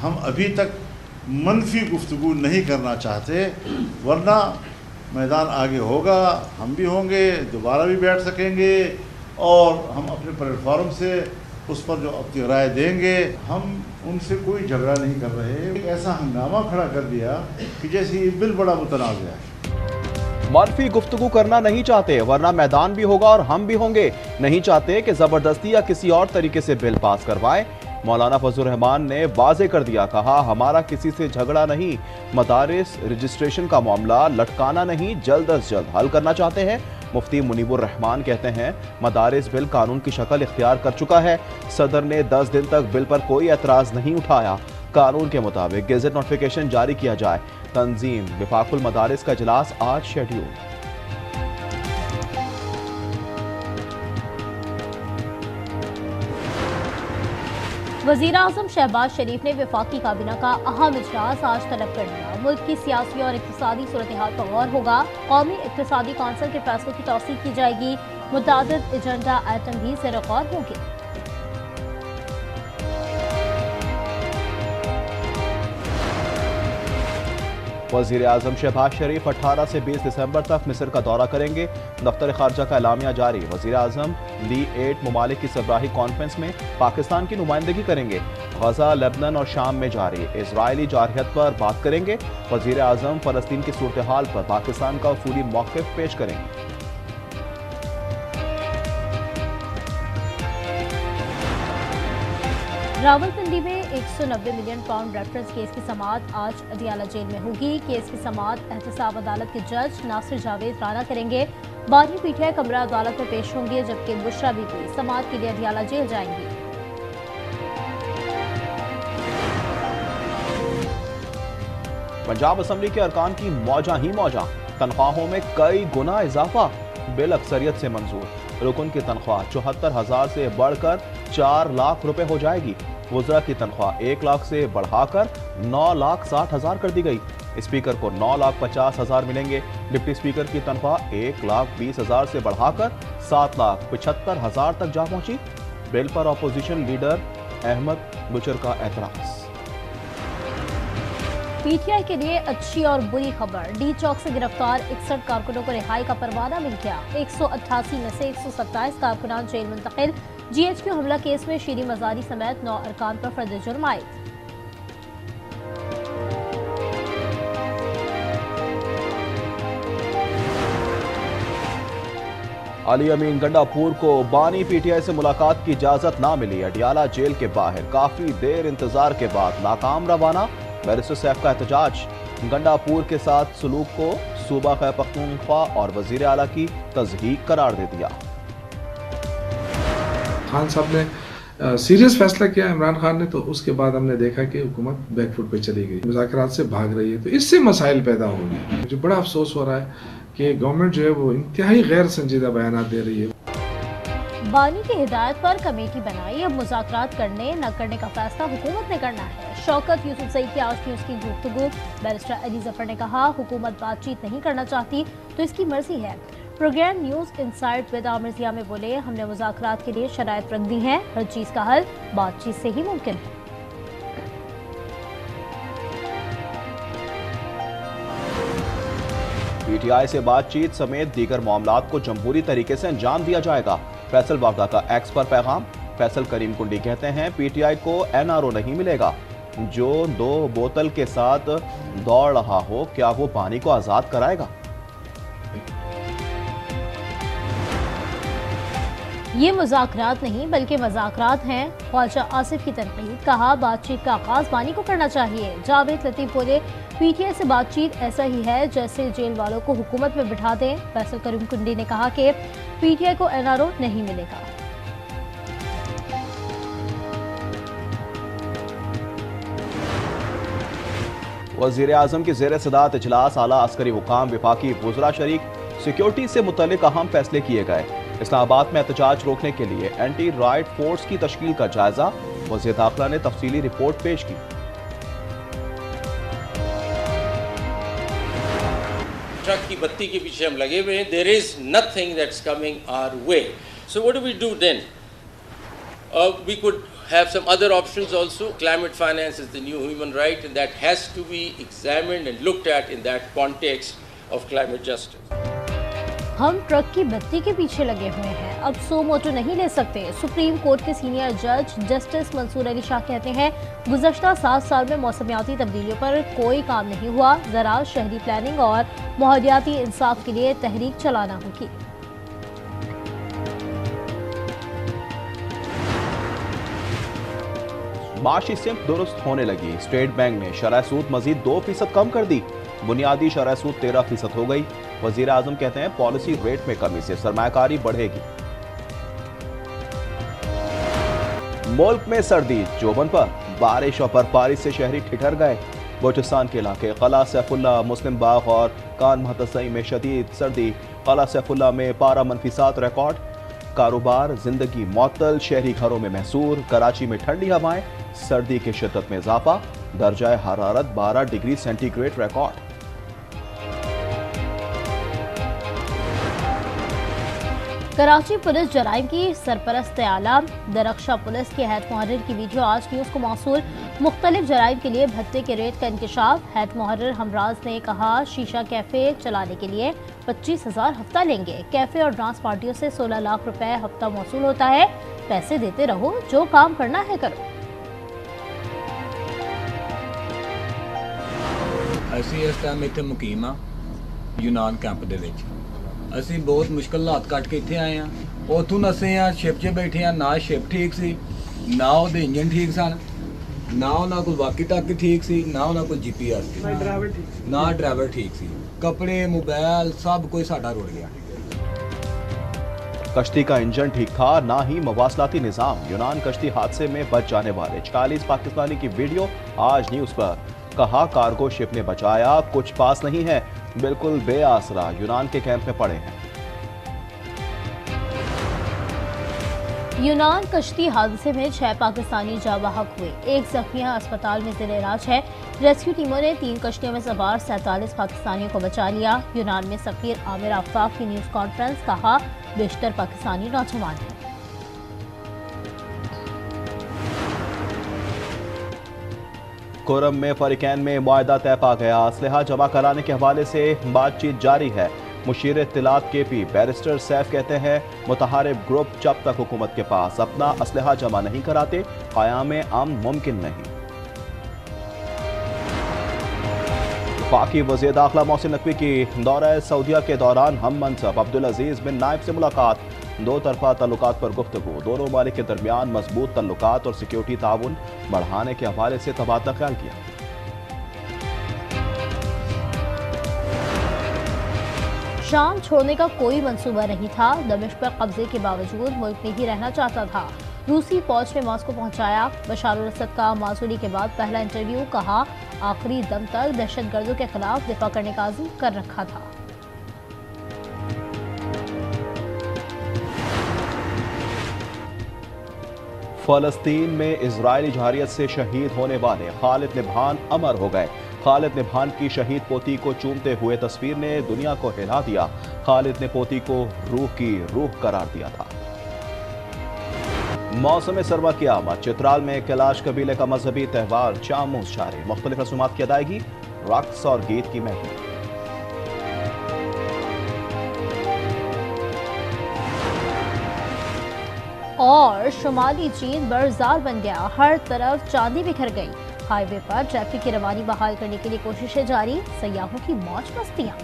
हम अभी तक मनफी गुफ्तगू नहीं करना चाहते, वरना मैदान आगे होगा, हम भी होंगे, दोबारा भी बैठ सकेंगे और हम अपने प्लेटफॉर्म से उस पर जो अपनी राय देंगे। हम उनसे कोई झगड़ा नहीं कर रहे। एक ऐसा हंगामा खड़ा कर दिया कि जैसे ये बिल बड़ा मुतनाज़ है। मनफी गुफ्तगू करना नहीं चाहते, वरना मैदान भी होगा और हम भी होंगे। नहीं चाहते कि जबरदस्ती या किसी और तरीके से बिल पास करवाएं। मौलाना फजल रहमान ने वाजे कर दिया, कहा हमारा किसी से झगड़ा नहीं, मदारिस रजिस्ट्रेशन का मामला लटकाना नहीं, जल्द अज जल्द हल करना चाहते हैं। मुफ्ती मुनीबुर रहमान कहते हैं मदारिस बिल कानून की शक्ल इख्तियार कर चुका है। सदर ने 10 दिन तक बिल पर कोई एतराज नहीं उठाया। कानून के मुताबिक गेजेट नोटिफिकेशन जारी किया जाए। तंजीम विफाकुल मदारिस का इजलास आज शेड्यूल। वज़ीर आज़म शहबाज शरीफ ने वफाकी काबीना का अहम इजलास आज तलब कर लिया। मुल्क की सियासी और इक़्तिसादी सूरत हाल पर गौर होगा। कौमी इक़्तिसादी कौंसिल के फैसलों की तौसीक़ की जाएगी। मुतअद्दिद एजेंडा आइटम भी ज़ेर गौर होंगे। वज़ीर आज़म शहबाज शरीफ 18 से 20 दिसंबर तक मिस्र का दौरा करेंगे। दफ्तर खारजा का एलामिया जारी। वज़ीर आज़म ली-8 ममालिक की सरबराही कॉन्फ्रेंस में पाकिस्तान की नुमाइंदगी करेंगे। गजा, लेबनान और शाम में जारी इजरायली जारहियत पर बात करेंगे। वज़ीर आज़म फ़लस्तीन की सूरत हाल पर पाकिस्तान का उसूली मौक़िफ़ पेश करेंगे। रावलपिंडी में 190 मिलियन पाउंड रेफरेंस केस की समाअत आज अदियाला जेल में होगी। केस की समाअत एहतसाब अदालत के जज नासिर जावेद राना करेंगे। बारी पीटीआई कमरा अदालत में पेश होंगे, जबकि बुशरा बीबी समाअत के लिए अदियाला जेल जाएंगी। पंजाब असम्बली के अरकान की मौजा ही मौजा, तनख्वाहों में कई गुना इजाफा, बिल अक्सरियत से मंजूर। रुकन की तनख्वाह 74,000 से बढ़कर 4 लाख रुपए हो जाएगी। वज़रा की तनख्वाह 1 लाख से बढ़ाकर 9,60,000 कर दी गई। स्पीकर को 9,50,000 मिलेंगे। डिप्टी स्पीकर की तनख्वाह 1,20,000 से बढ़ाकर 7,75,000 तक जा पहुंची। बिल पर अपोजिशन लीडर अहमद गुजर का एतराज। पीटीआई के लिए अच्छी और बुरी खबर, डी चौक से गिरफ्तार 61 कारकुनों को रिहाई का परवाना मिल गया। 188 में से 127 कारकुनान जेल मुंतकिल। GHQ हमला केस में शीरी मजारी समेत 9 अरकान पर फर्द जुर्म आयद। अली अमीन गंडापुर को बानी पीटीआई से मुलाकात की इजाजत ना मिली। अडियाला जेल के बाहर काफी देर इंतजार के बाद नाकाम रवाना। बैरिस्टर सैफ का एहतजाज, गंडापुर के साथ सलूक को सूबा खैबर पख्तूनख्वा और वजीर आला की तज़हीक करार दे दिया। खान साहब ने सीरियस फैसला किया इमरान खान ने, तो उसके बाद हमने देखा कि हुकूमत बैकफुट पे चली गई, मुज़ाकरात से भाग रही है, तो इससे मसाइल पैदा हो गए। मुझे बड़ा अफसोस हो रहा है कि गवर्नमेंट जो है वो इंतहाई गैर संजीदा बयान दे रही है। बानी की हिदायत पर कमेटी बनाई, अब मुज़ाकरात करने न करने का फैसला हुकूमत ने करना है। शौकत यूसुफ की आज की उसकी गुफ्तगू। बैरिस्टर अली जफर ने कहा हुकूमत बातचीत नहीं करना चाहती तो इसकी मर्जी है। Program news insight with Aamir Zia में बोले हमने मुज़ाकरात के लिए शराइत रख दी हैं, हर चीज़ का हल बातचीत से ही मुमकिन है। पीटीआई से बातचीत समेत दीगर मामलात को जमहूरी तरीके से अंजाम दिया जाएगा। फैसल वावदा का एक्स पर पैगाम। फैसल करीम कुंडी कहते हैं पीटीआई को एनआरओ नहीं मिलेगा। जो 2 बोतल के साथ दौड़ रहा हो, क्या वो पानी को आजाद कराएगा? ये मुज़ाकरात नहीं बल्कि मज़ाकरात हैं। ख्वाजा आसिफ की तनकीद, कहा बातचीत का आगाज बानी को करना चाहिए। जावेद लतीफ बोले पीटीआई से बातचीत ऐसा ही है जैसे जेल वालों को हुकूमत में बिठा दें। फैसल करीम कुंडी ने कहा कि पीटीआई को एनआरओ नहीं मिलेगा। वज़ीर आज़म की ज़ेर सदारत इजलास, आला अस्करी हुकाम, विफाकी वज़रा शरीक, सिक्योरिटी से मुतल्लिक अहम फैसले किए गए। इस्लामाबाद में एहतजाज रोकने के लिए एंटी राइट फोर्स की तश्कील का जायजा। वज़ीर दाखिला ने तफसीली रिपोर्ट पेश की। ट्रक की बत्ती के पीछे हम लगे हुए हैं। There is nothing that's coming our way, so what do we do then? We could have some other options also. Climate finance is the new human right, and that has to be examined and looked at in that context of climate justice. हम truck की बत्ती के पीछे लगे हुए हैं, अब सो मोटो नहीं ले सकते। सुप्रीम कोर्ट के सीनियर जज जस्टिस मंसूर अली शाह कहते हैं, गुज़श्ता 7 साल में मौसमियाती तब्दीलियों पर कोई काम नहीं हुआ, ज़राअत, शहरी प्लानिंग और माहौलियाती इंसाफ के लिए तहरीक चलाना होगी। माशी सिमत दुरुस्त होने लगी। स्टेट बैंक ने शरह सूद मजीद 2% कम कर दी। बुनियादी शरह सूद 13% हो गई। वजीर आजम कहते हैं पॉलिसी रेट में कमी से सरमायाकारी बढ़ेगी। मुल्क में सर्दी जोबन पर, बारिश और बर्फबारी से शहरी ठिठर गए। बलूचिस्तान के इलाके कला सैफुल्ला, मुस्लिम बाग और कान महतसई में शदीद सर्दी। कला सैफुल्ला में पारा -7 रिकॉर्ड। कारोबार जिंदगी मुअत्तल, शहरी घरों में महसूर। कराची में ठंडी हवाएं, सर्दी की शिद्दत में इजाफा। दर्जा हरारत 12 degree centigrade record. Karachi police जराइम की सरपरस्त आला दरख्शा पुलिस के हेड मुहर्रिर की वीडियो आज न्यूज़ को मौसूल। मुख्तलिफ जराइम के लिए भत्ते के रेट का इंकशाफ। हेड मुहर्रिर हमराज ने कहा, शीशा कैफे चलाने के लिए 25,000 हफ्ता लेंगे। कैफे और डांस पार्टियों से 16 लाख रुपए हफ्ता मौसूल होता है। पैसे देते रहो, जो काम करना है करो। ਅਸੀਂ ਇਸ ਟਾਈਮ ਇੱਥੇ ਮੁਕੀਮ ਆ ਯੂਨਾਨ ਕੈਂਪ ਦੇ ਵਿੱਚ। ਅਸੀਂ ਬਹੁਤ ਮੁਸ਼ਕਲ ਹਾਲਾਤ ਕੱਟ ਕੇ ਇੱਥੇ ਆਏ ਆ। ਉੱਥੋਂ ਅਸੀਂ ਆ ਸ਼ਿਪ 'ਚ ਬੈਠੇ ਆ, ਨਾ ਸ਼ਿਪ ਠੀਕ ਸੀ, ਨਾ ਉਹਦੇ ਇੰਜਨ ਠੀਕ ਸਨ, ਨਾ ਉਹਨਾਂ ਕੋਲ ਵਾਕੀ ਟਾਕੀ ਠੀਕ ਸੀ, ਨਾ ਉਹਨਾਂ ਕੋਲ GPS ਸੀ, ਨਾ ਡਰਾਈਵਰ ਠੀਕ ਸੀ। कपड़े, मोबाइल सब कोई साडा रुड़ गया। कश्ती का इंजन ठीक था, ना ही मवासलाती निजाम। यूनान कश्ती हादसे में बच जाने वाले 40 पाकिस्तानी की वीडियो आज न्यूज पर। कहा कार्गो शिप ने बचाया, कुछ पास नहीं है, बिल्कुल बेआसरा यूनान के कैंप में पड़े हैं। यूनान कश्ती हादसे में 6 पाकिस्तानी जाँ बहक हुए, एक जख्मिया अस्पताल में ज़ेर इलाज है। रेस्क्यू टीमों ने 3 कश्तियों में सवार 47 पाकिस्तानियों को बचा लिया। यूनान में सफीर आमिर आफताब की न्यूज़ कॉन्फ्रेंस, कहा बेशतर पाकिस्तानी नौजवान हैं। कोरम में फरीकैन में मुआहदा तय पा गया। असलहा जमा कराने के हवाले से बातचीत जारी है। मुशीर इत्तलात केपी बैरिस्टर सैफ कहते हैं मुतहारिब ग्रुप जब तक हुकूमत के पास अपना असलहा जमा नहीं कराते क़याम अमन मुमकिन नहीं। पाकी वज़ीर दाखिला मोहसिन नकवी की दौरा सऊदिया के दौरान हम मनसब अब्दुल अजीज बिन नाइब से मुलाकात। 2 तरफा तल्लुकात पर गुफ्तगू। दोनों ममालिक के दरमियान मजबूत तल्लुकात और सिक्योरिटी ताउन बढ़ाने के हवाले से तबादला ख्याल किया। शाम छोड़ने का कोई मंसूबा नहीं था। दमिश्क पर कब्जे के बावजूद मुल्क में ही रहना चाहता था। रूसी फौज ने मॉस्को पहुंचाया। बशार अल असद का मासूली के बाद पहला इंटरव्यू, कहा आखिरी दम तक दहशतगर्दों के खिलाफ दिफा करने का अज़्म कर रखा था। फलस्तीन में इजरायली जहारियत से शहीद होने वाले खालिद निभान अमर हो गए। खालिद निभान की शहीद पोती को चूमते हुए तस्वीर ने दुनिया को हिला दिया। खालिद ने पोती को रूह की रूह करार दिया था। मौसम सरमा की आमद। चित्राल में कैलाश कबीले का मजहबी त्यौहार चामूस जारी। मुख्तलिफ रसूमात की अदायगी, रक्स और गीत की महफिल। और शुमाली चीन बरजार बन गया, हर तरफ चांदी बिखर गई। हाईवे पर ट्रैफिक की रवानी बहाल करने के लिए कोशिशें जारी। सयाहों की मौज मस्तियां।